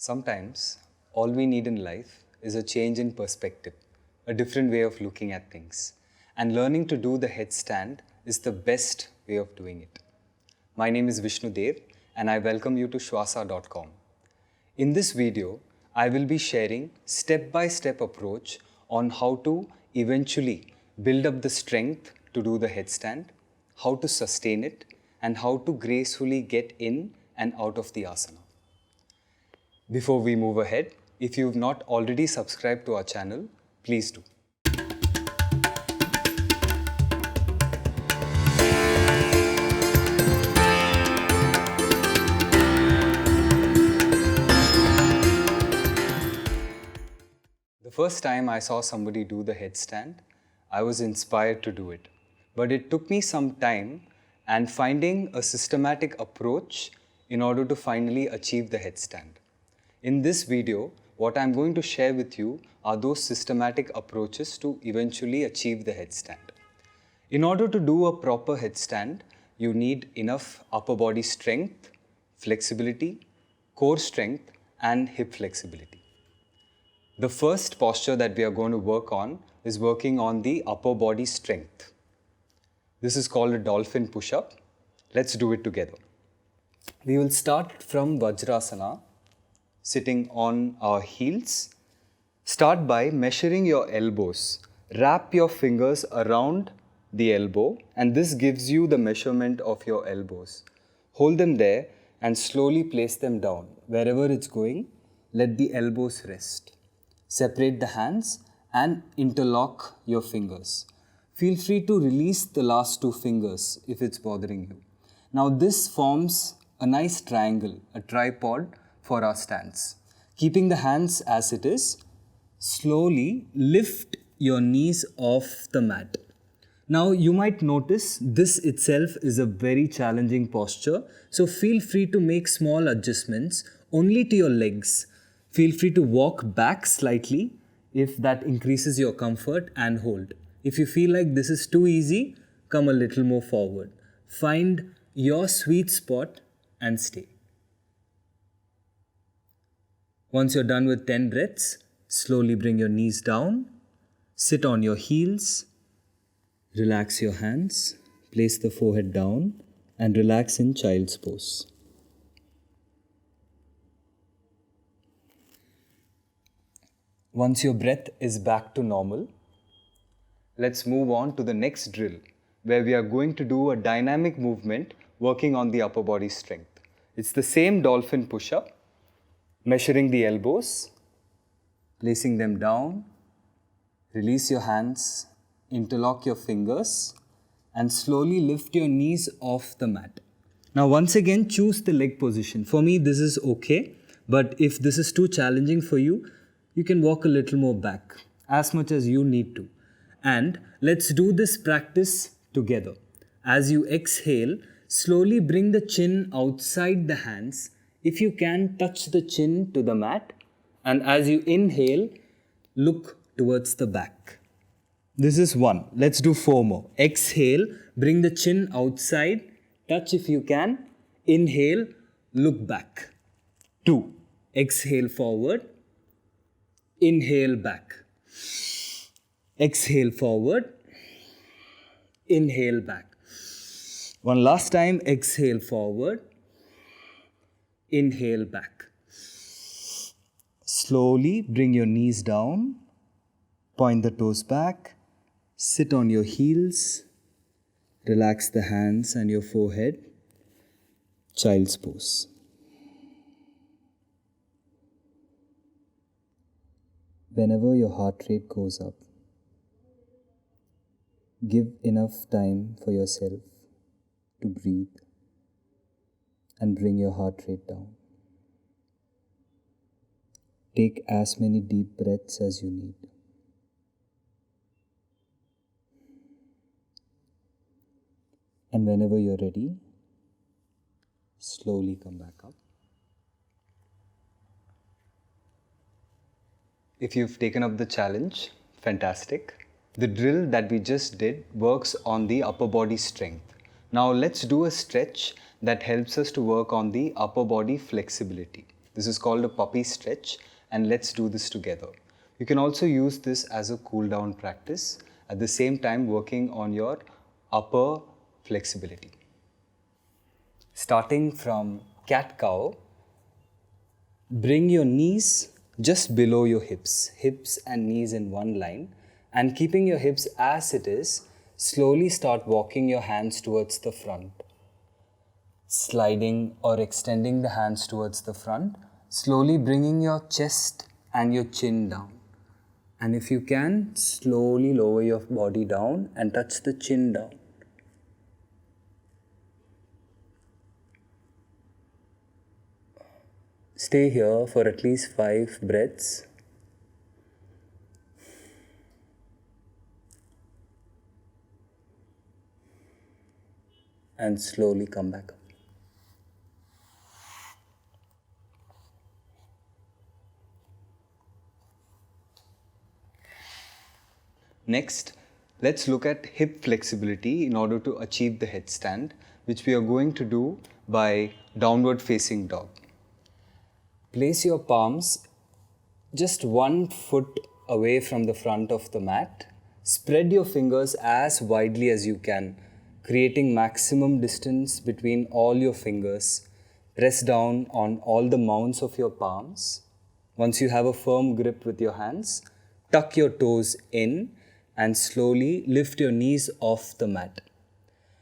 Sometimes, all we need in life is a change in perspective, a different way of looking at things. And learning to do the headstand is the best way of doing it. My name is Vishnu Dev, and I welcome you to Shvasa.com. In this video, I will be sharing step-by-step approach on how to eventually build up the strength to do the headstand, how to sustain it, and how to gracefully get in and out of the asana. Before we move ahead, if you've not already subscribed to our channel, please do. The first time I saw somebody do the headstand, I was inspired to do it. But it took me some time and finding a systematic approach in order to finally achieve the headstand. In this video, what I'm going to share with you are those systematic approaches to eventually achieve the headstand. In order to do a proper headstand, you need enough upper body strength, flexibility, core strength, and hip flexibility. The first posture that we are going to work on is working on the upper body strength. This is called a dolphin push-up. Let's do it together. We will start from Vajrasana, sitting on our heels. Start by measuring your elbows. Wrap your fingers around the elbow, and this gives you the measurement of your elbows. Hold them there and slowly place them down. Wherever it's going, let the elbows rest. Separate the hands and interlock your fingers. Feel free to release the last two fingers if it's bothering you. Now this forms a nice triangle, a tripod for our stance. Keeping the hands as it is, slowly lift your knees off the mat. Now you might notice this itself is a very challenging posture, so feel free to make small adjustments only to your legs. Feel free to walk back slightly if that increases your comfort and hold. If you feel like this is too easy, come a little more forward. Find your sweet spot and stay. Once you're done with 10 breaths, slowly bring your knees down, sit on your heels, relax your hands, place the forehead down and relax in child's pose. Once your breath is back to normal, let's move on to the next drill where we are going to do a dynamic movement working on the upper body strength. It's the same dolphin push-up. Measuring the elbows, placing them down, release your hands, interlock your fingers, and slowly lift your knees off the mat. Now once again, choose the leg position. For me, this is okay, but if this is too challenging for you, you can walk a little more back, as much as you need to. And let's do this practice together. As you exhale, slowly bring the chin outside the hands. If you can, touch the chin to the mat, and as you inhale, look towards the back. This is 1. Let's do 4 more. Exhale, bring the chin outside, touch if you can, inhale, look back. 2. Exhale forward, inhale back. Exhale forward, inhale back. One last time, exhale forward, inhale back. Slowly bring your knees down, point the toes back, sit on your heels, relax the hands and your forehead, child's pose. Whenever your heart rate goes up, give enough time for yourself to breathe and bring your heart rate down. Take as many deep breaths as you need. And whenever you're ready, slowly come back up. If you've taken up the challenge, fantastic. The drill that we just did works on the upper body strength. Now let's do a stretch that helps us to work on the upper body flexibility. This is called a puppy stretch, and let's do this together. You can also use this as a cool down practice, at the same time working on your upper flexibility. Starting from cat-cow, bring your knees just below your hips and knees in one line, and keeping your hips as it is, slowly start walking your hands towards the front. Sliding or extending the hands towards the front, slowly bringing your chest and your chin down. And if you can, slowly lower your body down and touch the chin down. Stay here for at least 5 breaths. And slowly come back up. Next, let's look at hip flexibility in order to achieve the headstand, which we are going to do by downward facing dog. Place your palms just 1 foot away from the front of the mat. Spread your fingers as widely as you can, creating maximum distance between all your fingers. Press down on all the mounds of your palms. Once you have a firm grip with your hands, tuck your toes in and slowly lift your knees off the mat.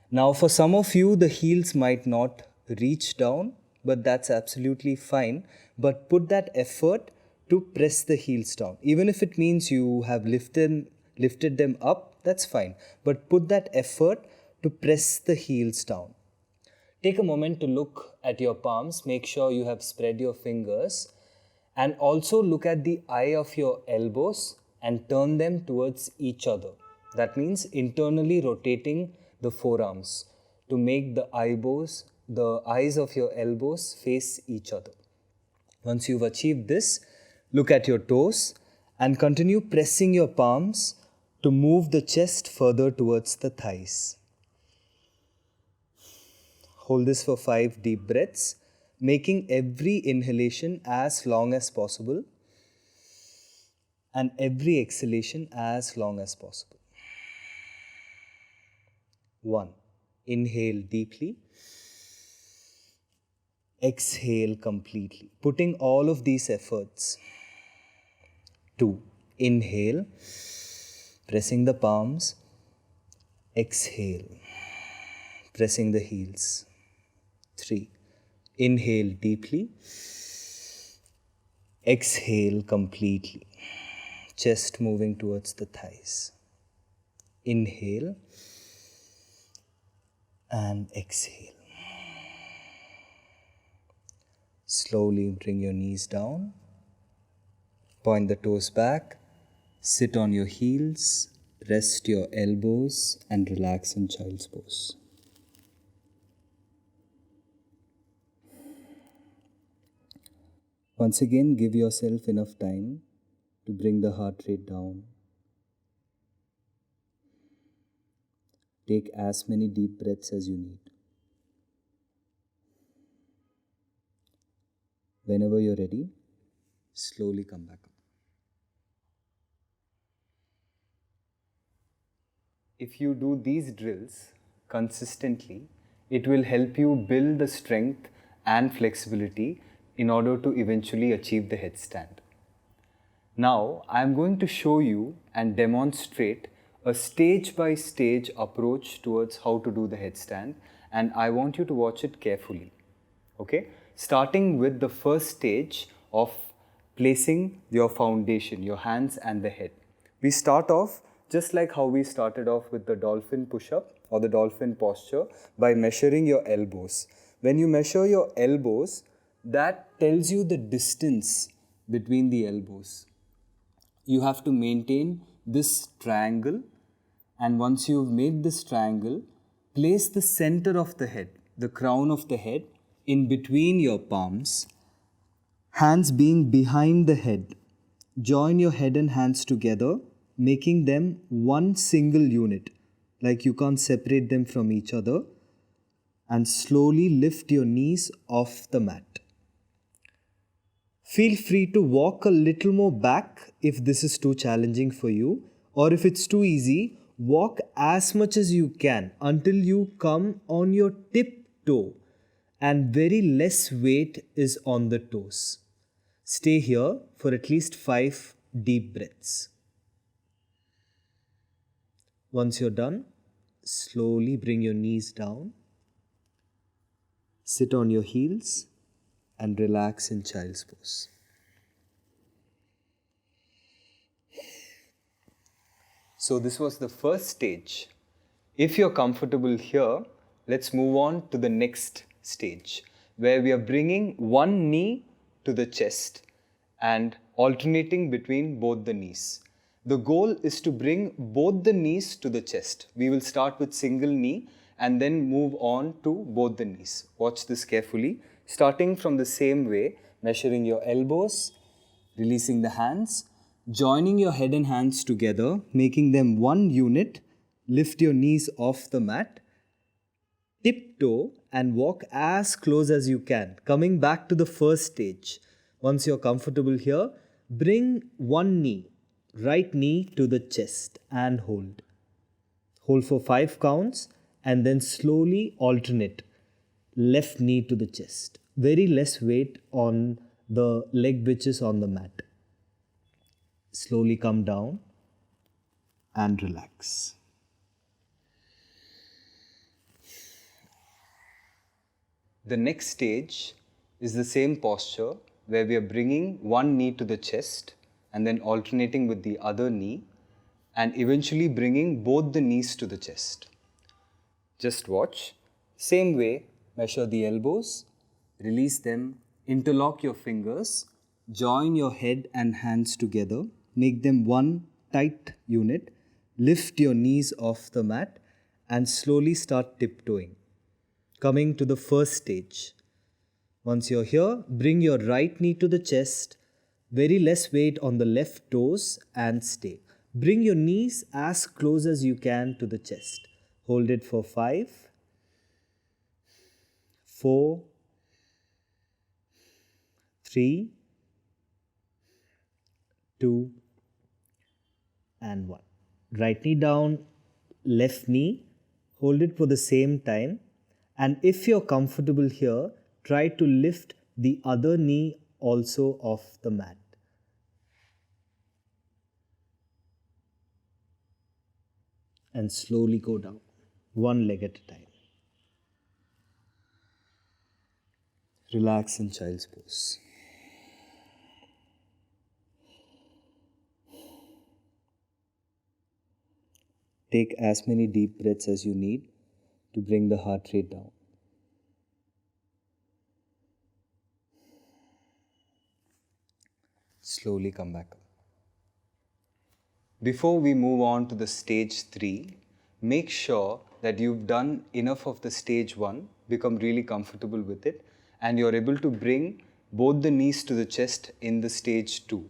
Now, for some of you, the heels might not reach down, but that's absolutely fine. But put that effort to press the heels down. Even if it means you have lifted them up, that's fine. But put that effort to press the heels down. Take a moment to look at your palms. Make sure you have spread your fingers. And also look at the eye of your elbows and turn them towards each other. That means internally rotating the forearms to make the eyes of your elbows face each other. Once you've achieved this, look at your toes and continue pressing your palms to move the chest further towards the thighs. Hold this for 5 deep breaths, making every inhalation as long as possible and every exhalation as long as possible. 1. Inhale deeply. Exhale completely, putting all of these efforts. 2. Inhale, pressing the palms. Exhale, pressing the heels. 3. Inhale deeply. Exhale completely, chest moving towards the thighs. Inhale and exhale. Slowly bring your knees down, point the toes back, sit on your heels, rest your elbows and relax in child's pose. Once again, give yourself enough time to bring the heart rate down. Take as many deep breaths as you need. Whenever you're ready, slowly come back up. If you do these drills consistently, it will help you build the strength and flexibility in order to eventually achieve the headstand. Now, I am going to show you and demonstrate a stage-by-stage approach towards how to do the headstand, and I want you to watch it carefully. Okay? Starting with the first stage of placing your foundation, your hands and the head. We start off just like how we started off with the dolphin push-up or the dolphin posture by measuring your elbows. When you measure your elbows, that tells you the distance between the elbows. You have to maintain this triangle, and once you've made this triangle, place the center of the head, the crown of the head, in between your palms, hands being behind the head. Join your head and hands together, making them one single unit, like you can't separate them from each other, and slowly lift your knees off the mat. Feel free to walk a little more back if this is too challenging for you, or if it's too easy, walk as much as you can until you come on your tip toe and very less weight is on the toes. Stay here for at least 5 deep breaths. Once you're done, slowly bring your knees down, sit on your heels, and relax in child's pose. So this was the first stage. If you're comfortable here, let's move on to the next stage, where we are bringing one knee to the chest and alternating between both the knees. The goal is to bring both the knees to the chest. We will start with single knee and then move on to both the knees. Watch this carefully. Starting from the same way, measuring your elbows, releasing the hands, joining your head and hands together, making them one unit. Lift your knees off the mat, tiptoe and walk as close as you can. Coming back to the first stage. Once you're comfortable here, bring one knee, right knee to the chest and hold. Hold for 5 counts and then slowly alternate. Left knee to the chest. Very less weight on the leg which is on the mat. Slowly come down and relax. The next stage is the same posture where we are bringing one knee to the chest and then alternating with the other knee and eventually bringing both the knees to the chest. Just watch. Same way, measure the elbows, release them, interlock your fingers, join your head and hands together, make them one tight unit, lift your knees off the mat and slowly start tiptoeing. Coming to the first stage. Once you're here, bring your right knee to the chest, very less weight on the left toes and stay. Bring your knees as close as you can to the chest. Hold it for 5, 4, 3, 2, and 1. Right knee down, left knee. Hold it for the same time. And if you're comfortable here, try to lift the other knee also off the mat. And slowly go down, one leg at a time. Relax in child's pose. Take as many deep breaths as you need to bring the heart rate down. Slowly come back up. Before we move on to the stage 3, make sure that you've done enough of the stage 1, become really comfortable with it, and you're able to bring both the knees to the chest in the stage 2.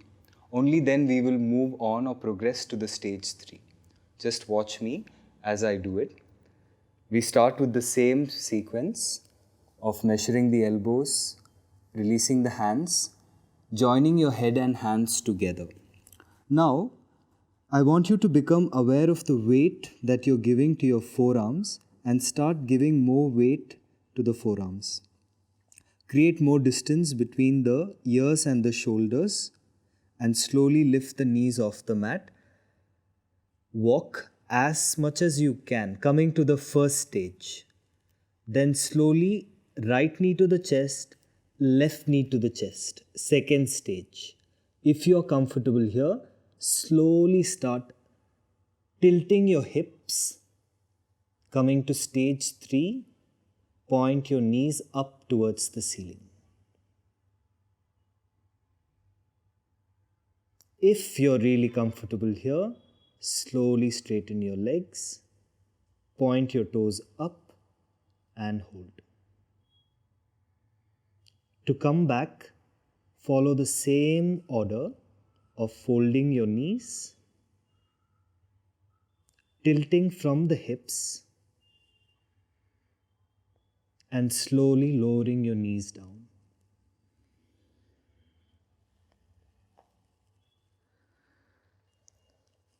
Only then we will move on or progress to the stage 3. Just watch me as I do it. We start with the same sequence of measuring the elbows, releasing the hands, joining your head and hands together. Now, I want you to become aware of the weight that you're giving to your forearms and start giving more weight to the forearms. Create more distance between the ears and the shoulders and slowly lift the knees off the mat. Walk as much as you can, coming to the first stage. Then slowly, right knee to the chest, left knee to the chest. Second stage. If you're comfortable here, slowly start tilting your hips. Coming to stage 3, point your knees up towards the ceiling. If you're really comfortable here, slowly straighten your legs, point your toes up and hold. To come back, follow the same order of folding your knees, tilting from the hips and slowly lowering your knees down.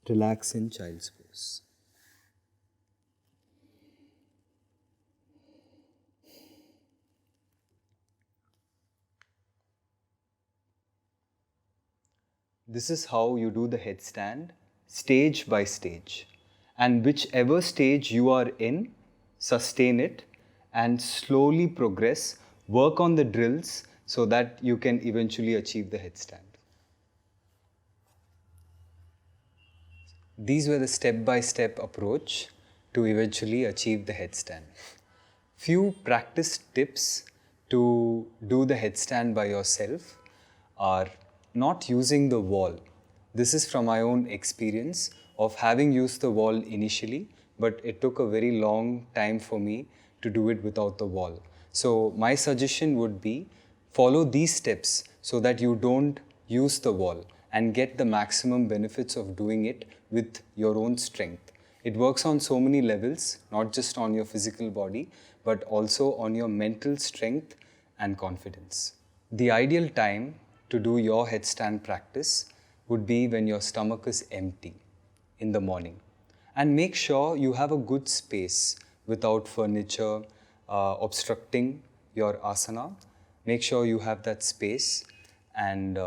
Relax in child's pose. This is how you do the headstand, stage by stage. And whichever stage you are in, sustain it and slowly progress. Work on the drills so that you can eventually achieve the headstand. These were the step-by-step approach to eventually achieve the headstand. Few practice tips to do the headstand by yourself are not using the wall. This is from my own experience of having used the wall initially, but it took a very long time for me to do it without the wall. So my suggestion would be follow these steps so that you don't use the wall and get the maximum benefits of doing it with your own strength. It works on so many levels, not just on your physical body, but also on your mental strength and confidence. The ideal time to do your headstand practice would be when your stomach is empty in the morning. And make sure you have a good space without furniture obstructing your asana. Make sure you have that space and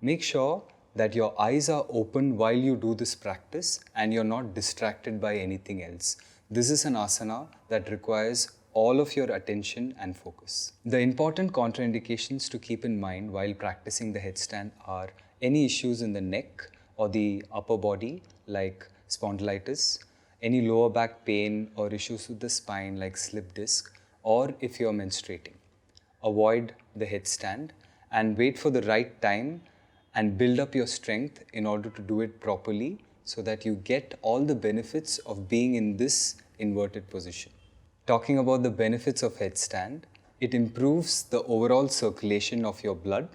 make sure that your eyes are open while you do this practice and you're not distracted by anything else. This is an asana that requires all of your attention and focus. The important contraindications to keep in mind while practicing the headstand are any issues in the neck or the upper body like spondylitis, any lower back pain or issues with the spine like slip disc, or if you're menstruating. Avoid the headstand and wait for the right time and build up your strength in order to do it properly so that you get all the benefits of being in this inverted position. Talking about the benefits of headstand, it improves the overall circulation of your blood.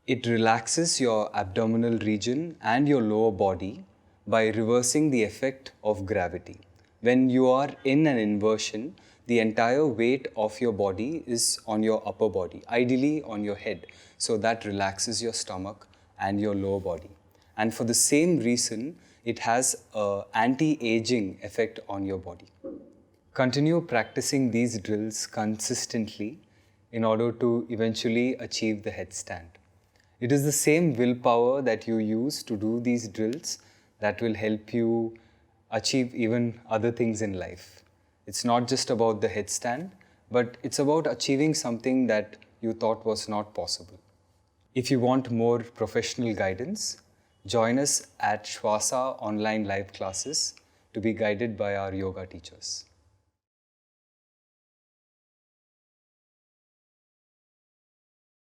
It relaxes your abdominal region and your lower body by reversing the effect of gravity. When you are in an inversion, the entire weight of your body is on your upper body, ideally on your head. So that relaxes your stomach and your lower body. And for the same reason, it has an anti-aging effect on your body. Continue practicing these drills consistently in order to eventually achieve the headstand. It is the same willpower that you use to do these drills that will help you achieve even other things in life. It's not just about the headstand, but it's about achieving something that you thought was not possible. If you want more professional guidance, join us at Shvasa online live classes to be guided by our yoga teachers.